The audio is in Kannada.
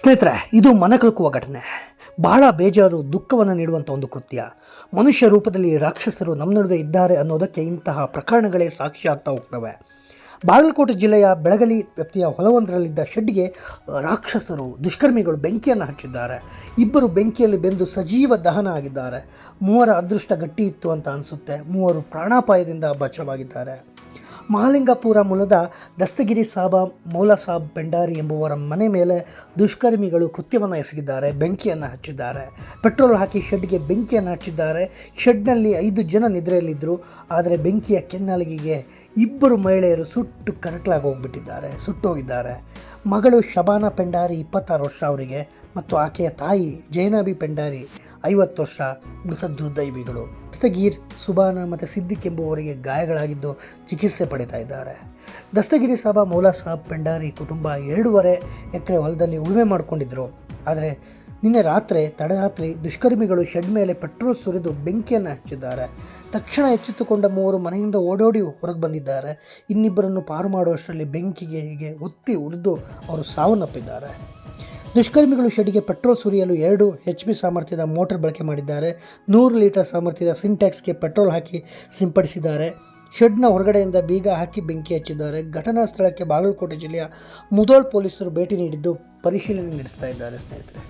ಸ್ನೇಹಿತರೆ, ಇದು ಮನಕಲುಕುವ ಘಟನೆ. ಬಹಳ ಬೇಜಾರು, ದುಃಖವನ್ನು ನೀಡುವಂಥ ಒಂದು ಕೃತ್ಯ. ಮನುಷ್ಯ ರೂಪದಲ್ಲಿ ರಾಕ್ಷಸರು ನಮ್ಮ ನಡುವೆ ಇದ್ದಾರೆ ಅನ್ನೋದಕ್ಕೆ ಇಂತಹ ಪ್ರಕರಣಗಳೇ ಸಾಕ್ಷಿ ಆಗ್ತಾ ಹೋಗ್ತವೆ. ಬಾಗಲಕೋಟೆ ಜಿಲ್ಲೆಯ ಬೆಳಗಲಿ ವ್ಯಾಪ್ತಿಯ ಹೊಲವೊಂದರಲ್ಲಿದ್ದ ಶೆಡ್ಗೆ ರಾಕ್ಷಸರು, ದುಷ್ಕರ್ಮಿಗಳು ಬೆಂಕಿಯನ್ನು ಹಚ್ಚಿದ್ದಾರೆ. ಇಬ್ಬರು ಬೆಂಕಿಯಲ್ಲಿ ಬೆಂದು ಸಜೀವ ದಹನ ಆಗಿದ್ದಾರೆ. 3 ಅದೃಷ್ಟ ಗಟ್ಟಿ ಇತ್ತು ಅಂತ ಅನಿಸುತ್ತೆ. 3 ಪ್ರಾಣಾಪಾಯದಿಂದ ಬಚಾವಾಗಿದ್ದಾರೆ. ಮಹಾಲಿಂಗಪುರ ಮೂಲದ ದಸ್ತಗಿರಿ ಸಾಬ ಮೌಲಾ ಸಾಬ್ ಪೆಂಡಾರಿ ಎಂಬುವರ ಮನೆ ಮೇಲೆ ದುಷ್ಕರ್ಮಿಗಳು ಕೃತ್ಯವನ್ನು ಎಸಗಿದ್ದಾರೆ. ಬೆಂಕಿಯನ್ನು ಹಚ್ಚಿದ್ದಾರೆ. ಪೆಟ್ರೋಲ್ ಹಾಕಿ ಶೆಡ್ಗೆ ಬೆಂಕಿಯನ್ನು ಹಚ್ಚಿದ್ದಾರೆ. ಶೆಡ್ನಲ್ಲಿ 5 ಜನ ನಿದ್ರೆಯಲ್ಲಿದ್ದರು. ಆದರೆ ಬೆಂಕಿಯ ಕೆನ್ನಾಲಿಗೆಗೆ 2 ಮಹಿಳೆಯರು ಸುಟ್ಟು ಕರಕಲಾಗಿ ಹೋಗ್ಬಿಟ್ಟಿದ್ದಾರೆ, ಸುಟ್ಟೋಗಿದ್ದಾರೆ. ಮಗಳು ಶಬಾನಾ ಪೆಂಡಾರಿ 26 ವರ್ಷ ಅವರಿಗೆ, ಮತ್ತು ಆಕೆಯ ತಾಯಿ ಜೈನಾಬಿ ಪೆಂಡಾರಿ 50 ವರ್ಷ ಮೃತ ದುರ್ದೈವಿಗಳು. ದಸ್ತಗೀರ್, ಸುಬಾನಾ ಮತ್ತು ಸಿದ್ದಿಕ್ ಎಂಬುವರಿಗೆ ಗಾಯಗಳಾಗಿದ್ದು ಚಿಕಿತ್ಸೆ ಪಡಿತಾ ಇದ್ದಾರೆ. ದಸ್ತಗಿರಿ ಸಾಬ ಮೌಲಾ ಸಾಬ್ ಪೆಂಡಾರಿ ಕುಟುಂಬ 2.5 ಎಕರೆ ಹೊಲದಲ್ಲಿ ಉಳುಮೆ ಮಾಡಿಕೊಂಡಿದ್ದರು. ಆದರೆ ನಿನ್ನೆ ತಡರಾತ್ರಿ ದುಷ್ಕರ್ಮಿಗಳು ಶೆಡ್ ಮೇಲೆ ಪೆಟ್ರೋಲ್ ಸುರಿದು ಬೆಂಕಿಯನ್ನು ಹಚ್ಚಿದ್ದಾರೆ. ತಕ್ಷಣ ಎಚ್ಚೆತ್ತುಕೊಂಡ 3 ಮನೆಯಿಂದ ಓಡೋಡಿ ಹೊರಗೆ ಬಂದಿದ್ದಾರೆ. ಇನ್ನಿಬ್ಬರನ್ನು ಪಾರು ಮಾಡುವಷ್ಟರಲ್ಲಿ ಬೆಂಕಿಗೆ ಒತ್ತಿ ಉರಿದು ಅವರು ಸಾವನ್ನಪ್ಪಿದ್ದಾರೆ. ದುಷ್ಕರ್ಮಿಗಳು ಶೆಡ್ಗೆ ಪೆಟ್ರೋಲ್ ಸುರಿಯಲು 2 HP ಸಾಮರ್ಥ್ಯದ ಮೋಟರ್ ಬಳಕೆ ಮಾಡಿದ್ದಾರೆ. 100 ಲೀಟರ್ ಸಾಮರ್ಥ್ಯದ ಸಿಂಟ್ಯಾಕ್ಸ್ಗೆ ಪೆಟ್ರೋಲ್ ಹಾಕಿ ಸಿಂಪಡಿಸಿದ್ದಾರೆ. ಶೆಡ್ನ ಹೊರಗಡೆಯಿಂದ ಬೀಗ ಹಾಕಿ ಬೆಂಕಿ ಹಚ್ಚಿದ್ದಾರೆ. ಘಟನಾ ಸ್ಥಳಕ್ಕೆ ಬಾಗಲಕೋಟೆ ಜಿಲ್ಲೆಯ ಮುಧೋಳ್ ಪೊಲೀಸರು ಭೇಟಿ ನೀಡಿದ್ದು ಪರಿಶೀಲನೆ ನಡೆಸ್ತಾ ಇದ್ದಾರೆ. ಸ್ನೇಹಿತರೆ,